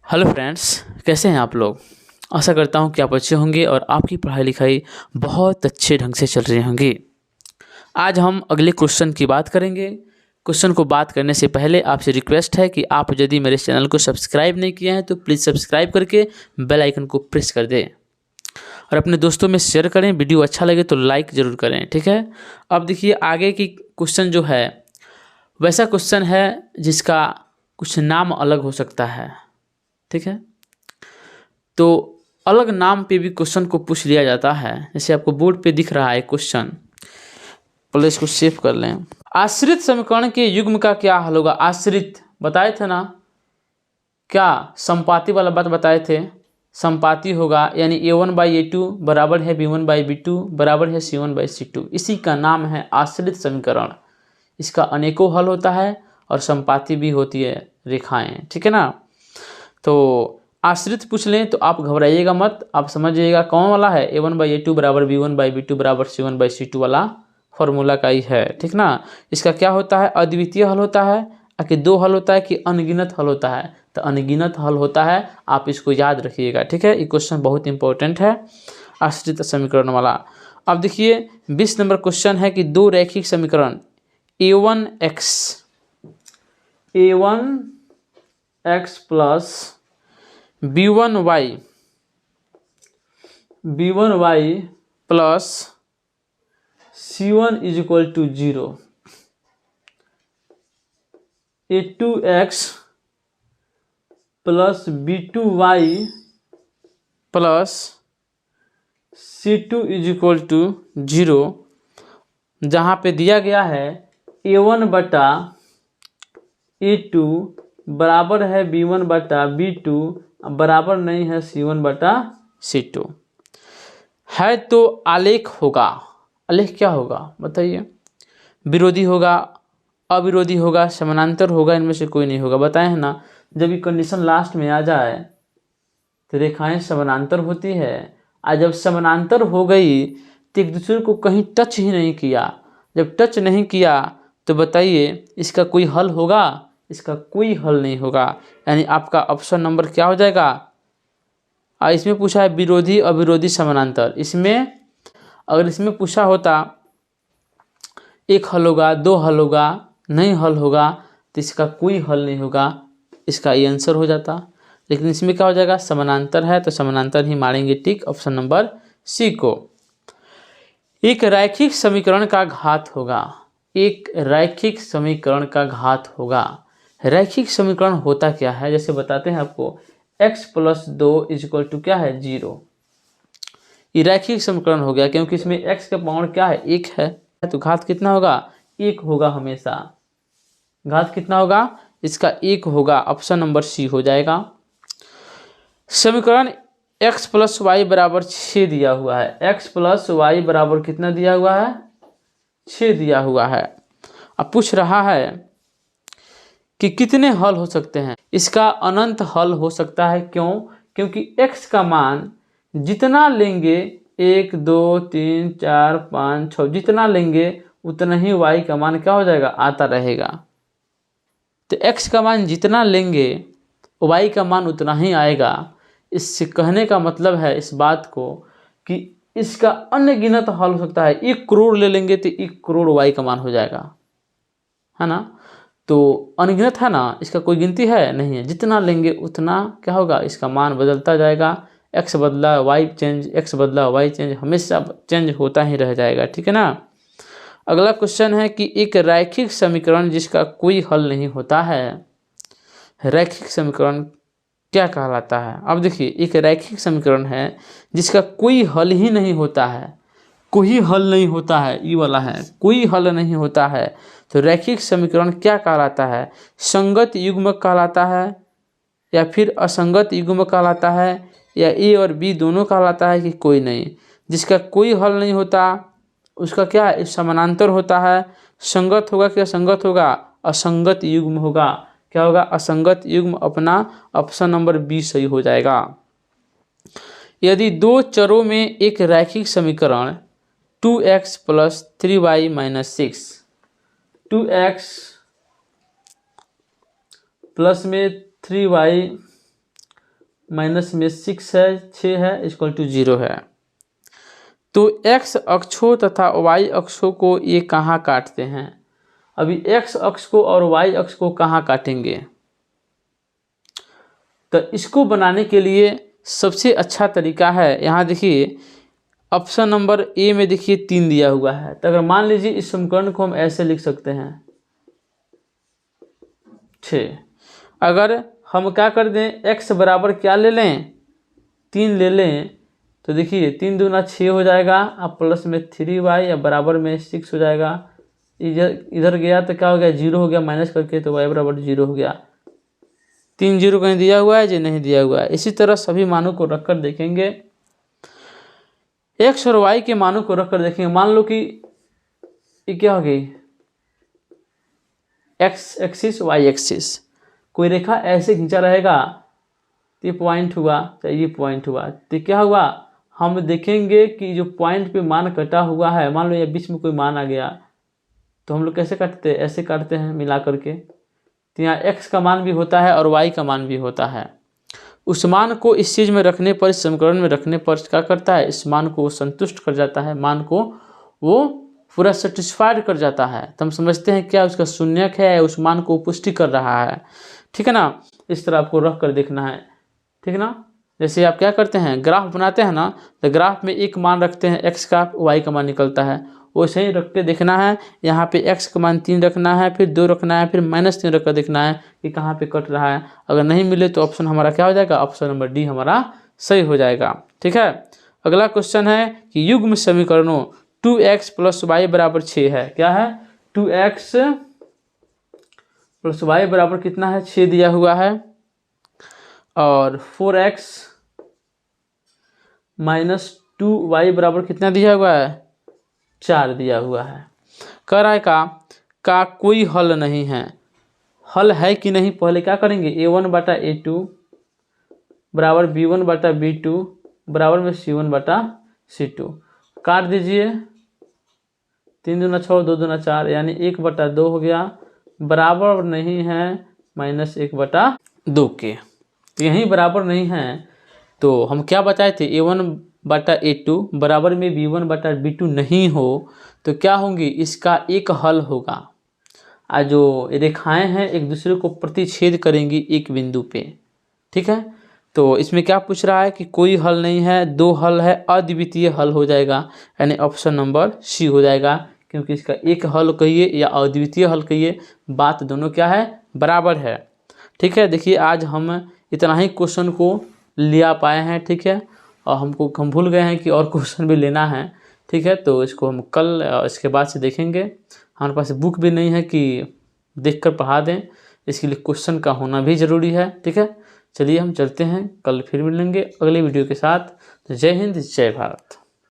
Hello friends, कैसे हैं आप लोग। आशा करता हूं कि आप अच्छे होंगे और आपकी पढ़ाई लिखाई बहुत अच्छे ढंग से चल रही होंगी। आज हम अगले क्वेश्चन की बात करेंगे। क्वेश्चन को बात करने से पहले आपसे रिक्वेस्ट है कि आप यदि मेरे चैनल को सब्सक्राइब नहीं किए हैं तो प्लीज़ सब्सक्राइब करके बेल आइकन को प्रेस कर दें और अपने दोस्तों में शेयर करें। वीडियो अच्छा लगे तो लाइक ज़रूर करें, ठीक है। अब देखिए, आगे की क्वेश्चन जो है वैसा क्वेश्चन है जिसका कुछ नाम अलग हो सकता है, ठीक है। तो अलग नाम पे भी क्वेश्चन को पूछ लिया जाता है। जैसे आपको बोर्ड पे दिख रहा है क्वेश्चन, पहले इसको सेव कर लें। आश्रित समीकरण के युग्म का क्या हल होगा। आश्रित बताए थे ना, क्या संपाती वाला बात बताए थे। संपाती होगा यानी a1/a2 बराबर है b1/b2 बराबर है c1/c2। इसी का नाम है आश्रित समीकरण। इसका अनेकों हल होता है और संपाती भी होती है, रेखाएं, ठीक है ना। तो आश्रित पूछ लें तो आप घबराइएगा मत, आप समझिएगा कौन वाला है। a1/a2 बराबर b1/b2 बराबर c1/c2 वाला फॉर्मूला का ही है, ठीक ना। इसका क्या होता है, अद्वितीय हल होता है कि दो हल होता है कि अनगिनत हल होता है। तो अनगिनत हल होता है, आप इसको याद रखिएगा, ठीक है। ये क्वेश्चन बहुत इंपॉर्टेंट है, आश्रित समीकरण वाला। अब देखिए 20 नंबर क्वेश्चन है कि दो रैखिक समीकरण a1x plus b1y plus c1 is equal to 0, a2x plus b2y plus c2 is equal to 0, जहाँ पे दिया गया है a1/a2 बराबर है b1/b2 बराबर नहीं है c1/c2 है। तो आलेख होगा, आलेख क्या होगा बताइए। विरोधी होगा, अविरोधी होगा, समानांतर होगा, इनमें से कोई नहीं होगा। बताए हैं ना, जब ये कंडीशन लास्ट में आ जाए तो रेखाएं समानांतर होती है, और जब समानांतर हो गई तो एक दूसरे को कहीं टच ही नहीं किया। जब टच नहीं किया तो बताइए इसका कोई हल होगा। इसका कोई हल नहीं होगा, यानी आपका ऑप्शन नंबर क्या हो जाएगा। इसमें पूछा है विरोधी अविरोधी समानांतर। इसमें अगर इसमें पूछा होता एक हल होगा, दो हल होगा, नहीं हल होगा, तो इसका कोई हल नहीं होगा, इसका ये आंसर हो जाता। लेकिन इसमें क्या हो जाएगा, समानांतर है तो समानांतर ही मारेंगे टिक, ऑप्शन नंबर सी को। एक रैखिक समीकरण का घात होगा। एक रैखिक समीकरण का घात होगा। रैखिक समीकरण होता क्या है, जैसे बताते हैं आपको। x plus 2 is equal to क्या है, 0। ये रैखिक समीकरण हो गया क्योंकि इसमें x का पावर क्या है, 1 है। तो घात कितना होगा, 1 होगा हमेशा। घात कितना होगा, इसका 1 होगा, ऑप्शन नंबर सी हो जाएगा। समीकरण x प्लस वाई बराबर 6 दिया हुआ है। x प्लस वाई बराबर कितना दिया हुआ है, 6 दिया हुआ है। अब पूछ रहा है कि कितने हल हो सकते हैं। इसका अनंत हल हो सकता है। क्यों, क्योंकि x का मान जितना लेंगे, 1 2 3 4 5 6 जितना लेंगे उतना ही y का मान क्या हो जाएगा, आता रहेगा। तो x का मान जितना लेंगे y का मान उतना ही आएगा। इससे कहने का मतलब है इस बात को कि इसका अनगिनत हल हो सकता है। 1 करोड़ ले लेंगे तो 1 करोड़ y का मान हो जाएगा, है ना। तो अनगिनत है ना, इसका कोई गिनती है नहीं है। जितना लेंगे उतना क्या होगा, इसका मान बदलता जाएगा। x बदला y चेंज, x बदला y चेंज, हमेशा चेंज होता ही रह जाएगा, ठीक है ना। अगला क्वेश्चन है कि एक रैखिक समीकरण जिसका कोई हल नहीं होता है, रैखिक समीकरण क्या कहलाता है। अब देखिए, एक रैखिक समीकरण है जिसका कोई हल ही नहीं होता है। कोई हल नहीं होता है, ये वाला है, कोई हल नहीं होता है। तो रैखिक समीकरण क्या कहलाता है, संगत युग्म कहलाता है, या फिर असंगत युग्म कहलाता है, या ए और बी दोनों कहलाता है, कि कोई नहीं। जिसका कोई हल नहीं होता उसका क्या है, समानांतर होता है। संगत होगा कि असंगत होगा, असंगत युग्म होगा। क्या होगा, असंगत युग्म। अपना ऑप्शन नंबर बी सही हो जाएगा। यदि दो चरों में एक रैखिक समीकरण 2x plus 3y minus 6, 2x plus में 3y माइनस में 6 है, 6 है, इक्वल टू 0 है। तो x अक्षों तथा y अक्षों को ये कहाँ काटते हैं? अभी x अक्ष को और y अक्ष को कहाँ काटेंगे? तो इसको बनाने के लिए सबसे अच्छा तरीका है, यहाँ देखिए ऑप्शन नंबर ए में देखिए 3 दिया हुआ है। तो अगर मान लीजिए इस समीकरण को हम ऐसे लिख सकते हैं 6। अगर हम क्या कर दें, x बराबर क्या ले लें, 3 ले लें, तो देखिए 3 दूना 6 हो जाएगा, अब प्लस में 3y या बराबर में 6 हो जाएगा। इधर गया तो क्या हो गया, 0 हो गया, माइनस करके तो y बराबर 0 हो गया। 3 0 कहीं दिया हुआ है जो नहीं दिया हुआ है। इसी तरह सभी मानों को रखकर देखेंगे, x और y के मानों को रखकर देखेंगे। मान लो कि ये क्या हो गई, x एक्सिस y एक्सिस, कोई रेखा ऐसे खींचा रहेगा, तो ये पॉइंट हुआ, चाहे ये पॉइंट हुआ, तो क्या हुआ, हम देखेंगे कि जो पॉइंट पे मान कटा हुआ है, मान लो ये बीच में कोई मान आ गया, तो हम लोग कैसे काटते हैं, ऐसे काटते हैं मिला करके। तो यहाँ x का मान भी होता है और y का मान भी होता है। उस मान को इस चीज़ में रखने पर, इस समीकरण में रखने पर क्या करता है, इस मान को वो संतुष्ट कर जाता है, मान को वो पूरा सेटिस्फाइड कर जाता है। तो हम समझते हैं क्या उसका शून्यक है, उस मान को पुष्टि कर रहा है। ठीक है ना, इस तरह आपको रख कर देखना है। ठीक है ना, जैसे आप क्या करते हैं, ग्राफ बनाते हैं ना, तो ग्राफ में एक मान रखते हैं x का, y का मान निकलता है, वैसे ही रख के देखना है। यहाँ पे x का मान 3 रखना है, फिर 2 रखना है, फिर -3 रख कर देखना है कि कहाँ पे कट रहा है। अगर नहीं मिले तो ऑप्शन हमारा क्या हो जाएगा, ऑप्शन नंबर डी हमारा सही हो जाएगा। ठीक है, अगला क्वेश्चन है कि युग्म समीकरणों 2x + y बराबर 6 है। क्या है, 2x + y बराबर कितना है, 6 दिया हुआ है, और 4x - 2y बराबर कितना दिया हुआ है, 4 दिया हुआ है। कह रहा है का कोई हल नहीं है। हल है कि नहीं, पहले क्या करेंगे, a1/a2 बराबर b1/b2 बराबर में c1/c2 काट दीजिए। 3 दूना 6, 2 दूना 4, यानी 1/2 हो गया, बराबर नहीं है -1/2 के। तो यही बराबर नहीं है, तो हम क्या बताए थे, a1/a2 बराबर में b1/b2 नहीं हो तो क्या होंगी, इसका एक हल होगा। आज जो रेखाएं हैं एक दूसरे को प्रतिच्छेद करेंगी एक बिंदु पे। ठीक है, तो इसमें क्या पूछ रहा है कि कोई हल नहीं है, 2 हल है, अद्वितीय हल हो जाएगा, यानी ऑप्शन नंबर सी हो जाएगा, क्योंकि इसका एक हल कहिए या अद्वितीय हल कहिए, बात दोनों क्या है, बराबर है। ठीक है, देखिए आज हम इतना ही क्वेश्चन को लिया पाए हैं। ठीक है, और हम भूल गए हैं कि और क्वेश्चन भी लेना है। ठीक है, तो इसको हम कल इसके बाद से देखेंगे। हमारे पास बुक भी नहीं है कि देखकर पढ़ा दें, इसके लिए क्वेश्चन का होना भी ज़रूरी है। ठीक है, चलिए हम चलते हैं, कल फिर मिलेंगे अगले वीडियो के साथ। तो जय हिंद, जय भारत।